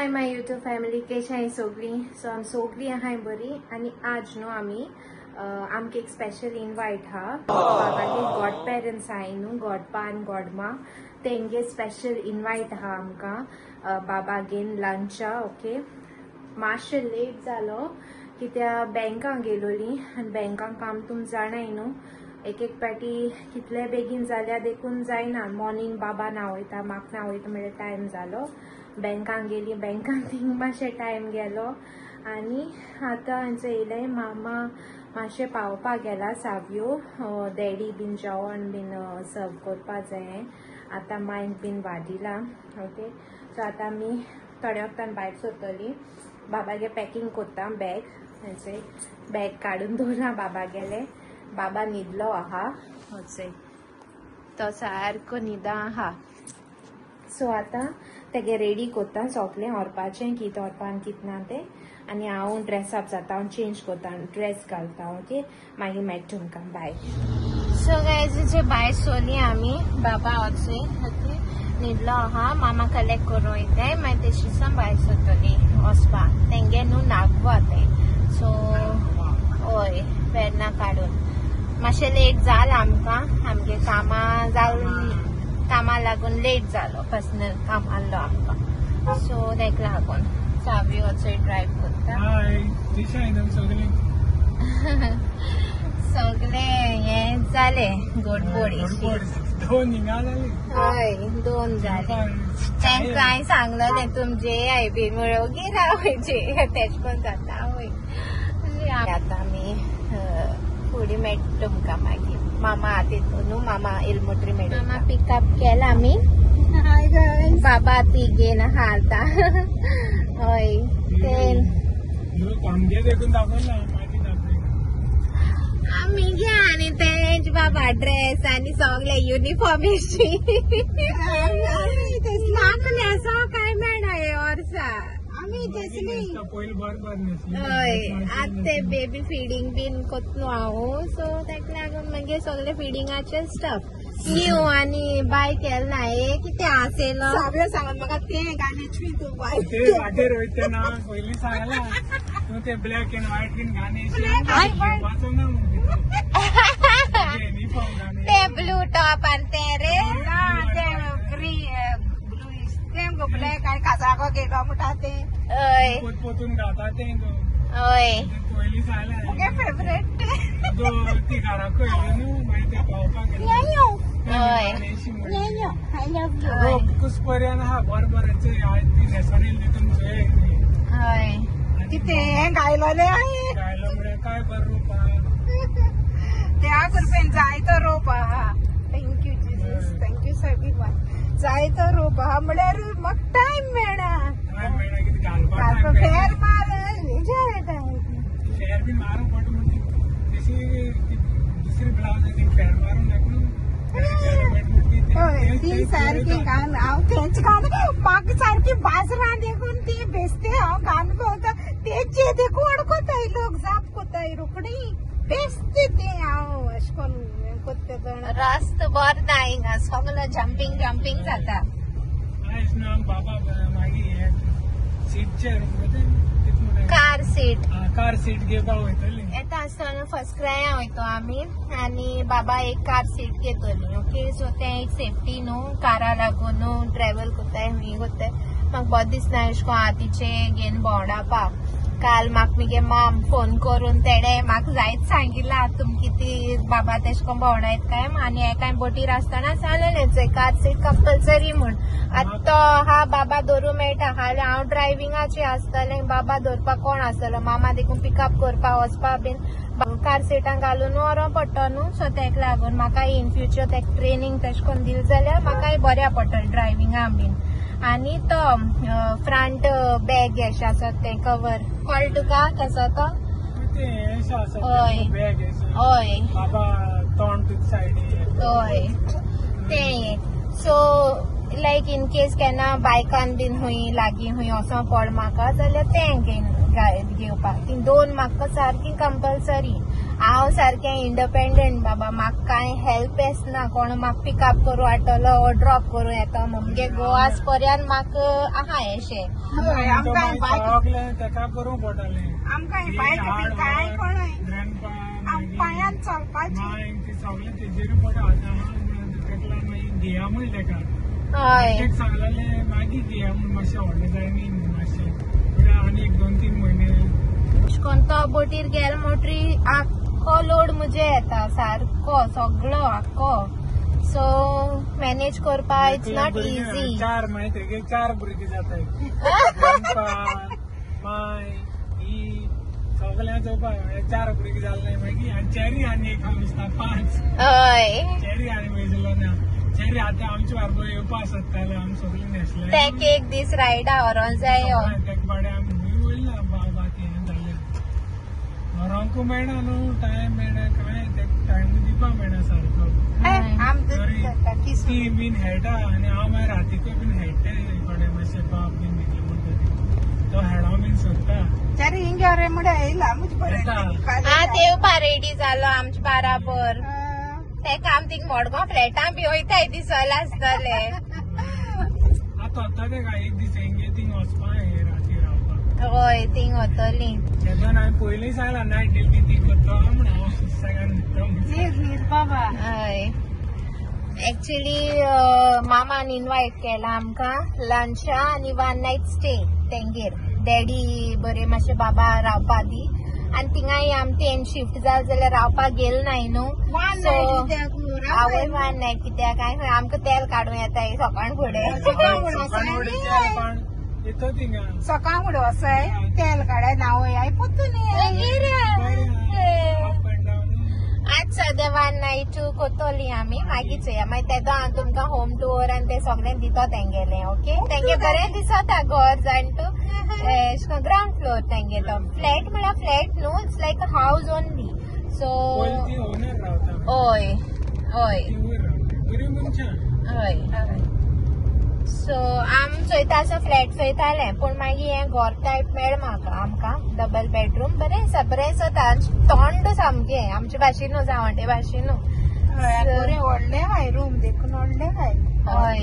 Hi my YouTube family, कशी आहे सगळी? सो आमी सगळी आहाय बरी. आणि आज न्हू आमी आमके एक स्पेशल इनवाइट हा बाबागे गॉड पेरेंट्स आहाय न्हू, गॉडपा आनी गॉडमा, तेंगे स्पेशल इनवाइट हा आमकां बाबागेन लंचा. ओके, मातशें लेट जालो कित्या बँकाक गेलोली आनी बँकाक काम तुम जाणाय न्हू, एक एक पाटी कितले बेगीन जाल्यार देखून जायना. मॉर्निंग बाबा ना वयता, म्हाका ना वयता म्हणजे टायम जालो. बँकाक गेली, बँकाक थिंग मातशें टायम गेलो आनी आतां हांचे येयले. मामा मातशें पावपाक गेला सावयो, डॅडी बीन जेवण बीन सर्व करपा जाय. आतां मायक बीन वाडिला. ओके, सो आतां आमी थोड्या वक्तान भायर सरतली. बाबागे पॅकींग कोत्ता बॅग. हांचे बॅग काडून दवरला बाबा गेले. बाबा न्हिदलो आहा, होचे तो सारको न्हिदा आहा. सो आतां तेगे रेडी कोत्ता सोगलें व्हरपाचें, कित व्हरपा आनी कित ना तें. आनी हांव ड्रेस अप जाता, हांव चेंज कोत्ता, ड्रेस घालता. ओके, मागीर मेळटा तुमकां, बाय. सो गायज भायर सोली आमी. बाबा होचे ओके न्हिदलो आहा. मामा कलेक्ट करून वयताय, मागीर तेशी सावन भायर सरतली वचपाक. तेंगे न्हू नागवा तें, सो हय वेर्ना काडून मातशें लेट जाला आमकां. आमगे कामा लागून लेट जालो, पर्सनल काम आसलो आमकां, सो तेका लागून सावयो वचोय ड्रायव्ह करता. सगळे हे जाले गोडबोडीशी. हय 2 जाले. तेंका हांवें सांगलेलें तुमचे आयबी मेळोगी रावचे, तेश कोन जाता. हय आतां आमी फुडें मेळटा तुमकां मागीर. मामा आतां न्हू, मामा एलमोट्री मेळटा. मामा पिकअप केला आमी. बाबा तिगेन हालता. हय ते आमी घ्या आनी तेंच बाबा ड्रेस आनी सगळे युनिफॉर्म इश्टी. म्हाका न्हेसो काय मेळना हे वर्सा. हय आतां ते बेबी फिडींग बीन कोत्ता हांव, सो तेका लागून मागीर सगळे फिडींगाचे स्टफ न्यू आनी बाय केलना. हे कितें आसलो सावयो सांगून म्हाका तें घालची तूं बाय वाटेर वयता ना पयलीं सांगला तूं ते ब्लॅक एंड व्हायट बीन घालची ते ब्लू टॉप आनी ते रे ब्लू ब्लॅक आनी कासाको गेलो म्हणटा ते. हय पोतून घालता ते. हय पयलीं सांगला मुगे फेवरेट ती घराक येयलो न्हू, मागीर ते पावपाक गेलो. हय कुसपर्यंत हा बरोबरच ती न्हेसोन येयली तुमचे. हय कितें हें घायलोलें आहे, घायलो म्हळ्यार काय बरें रोप आहा. त्या करपेन जायतो रोप आहा. Thank you Jesus, thank you everyone. जायतो रोप आहा म्हळ्यार म्हाका टायम मेळना. घालपाक फेर मार फेर बीन मारूंक पडटा म्हणजे तशी दुसरी ब्लावज फेर मारूंक नाका. हय ती सारकी घाल. हांव तेंच घाल. म्हाका सारकी बाजरां देखून ती बेसते हांव घालून भोंवता. तेचे देखून अडकोताय लोक, जाप कोताय रोखडी बेसते ते. हांव अशें करून कोत्ते जाण रस्त बरो ना हिंगा, सगळो जंपिंग जाता. बाबा मागीर कार सीट घेवपाक वयतली. येता आसतना फर्स्ट क्राय वयतो आमी आनी बाबा एक कार सीट घेतली. ओके, सो ते एक सेफ्टी न्हू, कारा लागून न्हू ट्रॅव्हल कोत्ताय हूंय कोत्ताय. म्हाका बरें दिसना अशें को हातीचे घेवन भोंवडावपाक. काल म्हाका मगे मॉम फोन करून तेडे म्हाका जायत सांगिल्ला तुम किती बाबा तेश कोन भोंवडायत काय. आनी एकाय बोटीर आसतना सांगलेलें कार सीट कंपल्सरी म्हूण. आतां तो हा बाबा धरूं मेळटा, हाल्यार हांव ड्रायव्हिंगाचें आसतलें, बाबा धरपाक कोण आसतलो. मामा देखून पिकअप करपाक वचपाक बीन कार सीटां घालून व्हरों पडटा न्हू, सो तेका लागून म्हाका इन फ्युचर तेका ट्रेनींग तेश कोन दिलें जाल्यार म्हाकाय बऱ्या पडटलें ड्रायव्हिंगा बीन. आनी तो फ्रंट बॅग अशें आसा ते कवर कॉल तुका तेचो तो. हय हय हय ते. सो लायक इन केस केन्ना बायकान बीन हूंय लागीं हूंय वचों पड म्हाका जाल्यार तें घेवपाक. ती 2 म्हाका सारकी कंपल्सरी. हांव सारकें इंडिपेंडंट बाबा. म्हाका कांय हेल्प ना. कोण म्हाका पिकअप करूं येतलो ओ ड्रॉप करूं येता. म्हणजे गोवास पर्यंत म्हाका आहा अशें. करूं पडटलें आमकां कांय पांयान चलपाचें सगळें तेजेर पडटा. ताका लागून घेयामूय ताका. हय सांगलेलें मागीर घेया म्हूण मातशें व्हडलें जाय न्ही मातशें आनी 1-2-3 म्हयने कोणतो बोटीर गेल मोटरी आख्खो लोड मुजे येता सारको सगळो आख्खो. सो मॅनेज करपा इट्स नॉट इझी. 4 मागीर 4 भुरगीं जाताय. माय ही सगळ्यां चोवपाक 4 भुरगीं जालें मागीर आनी चॅरी आनी एक दिसता 5. हय चॅरी आनी मेजलो ना. चॅरी आतां आमचे बारबर येवपा सोदताले आमी सगळीं न्हेसले. तेक एक दीस रायडा व्हरोंक जाय. तेका बाडे आमी खंय वयला बाकी हें जालें. व्हरोंकूय मेळना न्हू टायम मेळना कांय टायम दिवपा मेळना सारको. ती बीन हेटा आनी हांव मागीर रातीकूय बीन हेडटा कोणे मातशें बाप बीन दिले म्हणटा तो हेडो बीन सोदता. तेवपा रेडी जालो आमचे बाराबर. तेका आमी थिंग मोडगो फ्लॅटां बी वयताय दिसोले आसतले. आतां वता तेका एक दीस थिंग वचपा राती रावपाक. हय थिंग वतली. तेदोन हांवें पयलीं सांगलां नायट ड्युटी ती करता म्हण हांव सुसेगान न्हिदता. हय एक्चुअली मामान इन्वायट केला आमकां लंचा आनी 1 नायट स्टे तेंगेर. डॅडी बरे मातशें बाबा रावपा दी आनी थिंगाय आमचें शिफ्ट जाल जाल्यार रावपाक गेल नाय न्हू. सो आवय 1 नायट कित्याक काय आमकां तेल काडूं येताय सकाळ फुडें. सकाळ फुडें वसाय तेल काडाय नावय आयपोतून आज सद्या 1 नायट कोतोली आमी मागीर चोया. मागीर तेदो हांव तुमकां होम टूर आनी ते सगळें दिता तेंगेलें. ओके तेंगे बरें दिसता घर जाण तूं ग्राउंड फ्लोर तेंगे तो फ्लॅट म्हळ्यार फ्लॅट न्हू it's like a house only. So हय हय हय. सो आम चोयता असो फ्लॅट चोयतालें पूण मागीर हें घर टायप मेळ म्हाका आमकां डबल बेडरूम बरें आसा बरें आसा. थंड सामकें आमचे भाशेनू जावंटे भाशेनू. बरें व्हडलें हाय रूम देखून व्हडलें हाय. हय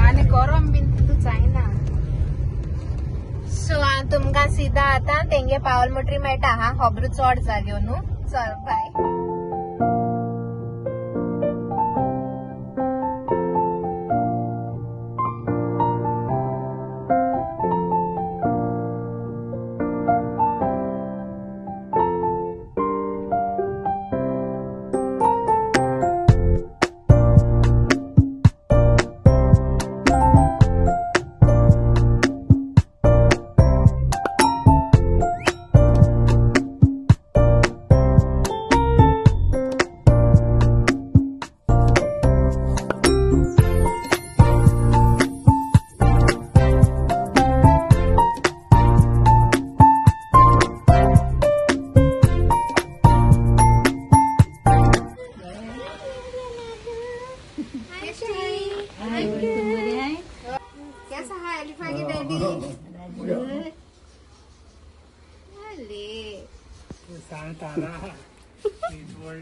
आनी गरम बीन तूं जायना. सो हांव तुमकां सीधा आतां तेंगे पावल मोटरी मेळटा हा खबरो चड जाल्यो न्हू. चल बाय. कैसा है एलिफा की डैडी? साथ आ रहा थैंक यू.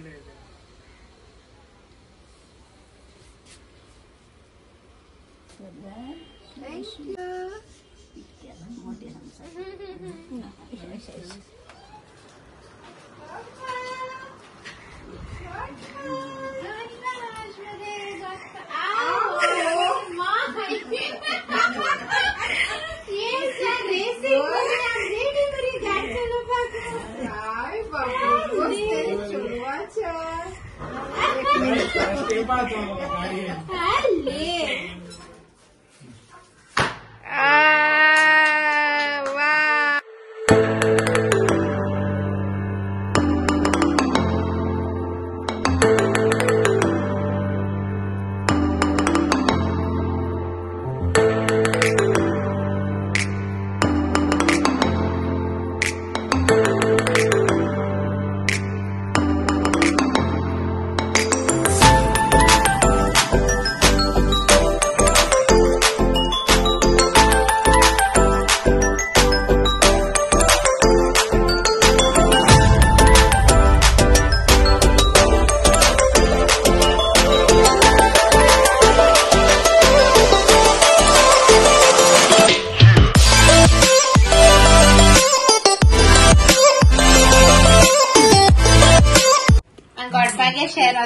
घडपागे शेअर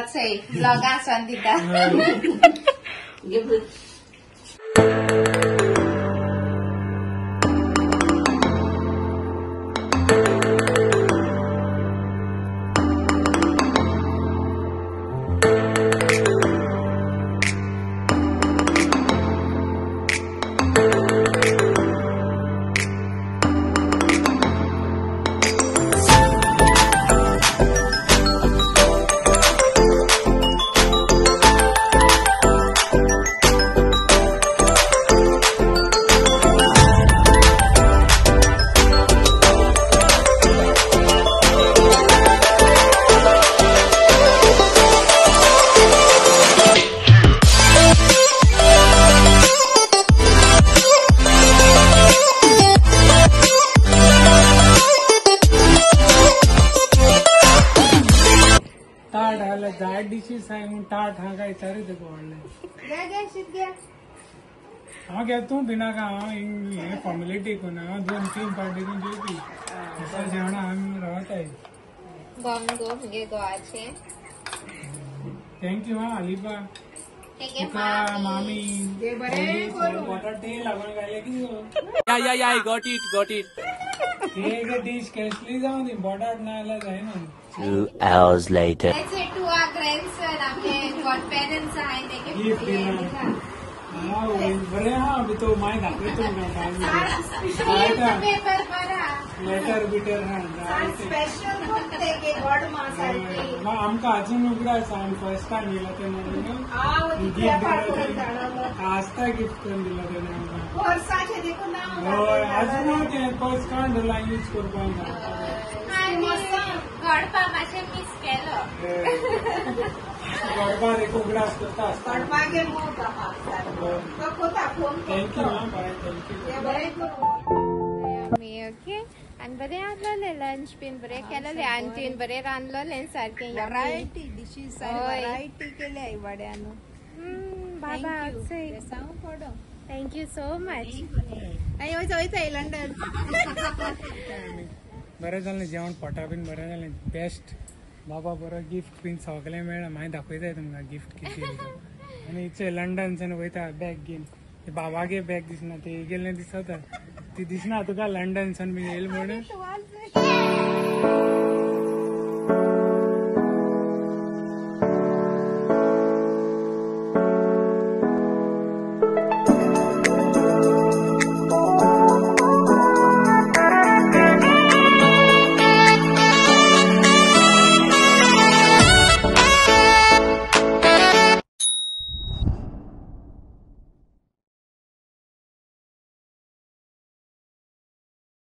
ब्लॉगा आसन दिता झाड डिशीस आहे म्हणून ताट हा काय विचारू ते वाढले हा घ्या तू बिना का हे फॉर्मेलिटी टेकून दोन तीन पार्टी जेवती असं जेवण आम्ही राहत आहे थँक्यू हा अलिबा तुका मामी बटाटे लागून गायले की I got it. ते डिश केसली जाऊन बटाट नाही जाय ना 2 hours later. टू आवर ग्रँडसन आपले गॉडपेरेंट्स आहे बरे हा अभी तो माय दाखवतो पेपर बरा लेटर बिटर स्पेशल मग आमका अजून उघडायचं आम्ही फर्स्ट टाइम गेला ते म्हणून आस्था गिफ्ट करून दिला त्याने आमका होय अजून ते फर्स्ट कार्ड यूज करपाक गडपा मातशें मिस केलो गडपार एक उघडा असतो थँक्यू बाय थँक्यू मी ओके आणि बरें आहलोले लंच बीन बरें केलेले आंटीन बरें रांदलोले सारकें व्हरायटी डिशीस व्हरायटी केल्या वड्यान बाबा सांग पडो थँक्यू सो मच वयता लंडन बरें जालें जेवण पोटा बीन बरें जालें बेस्ट बाबा बरो गिफ्ट बीन सगळें मेळ्ळां मागीर दाखयताय तुमकां गिफ्ट कितें आनी इचे लंडनच्यान वयता बॅग घेवन ते बाबागे बॅग दिसना ते गेल्ले दिसता ती दिसना तुका लंडनच्यान बी येयला म्हणून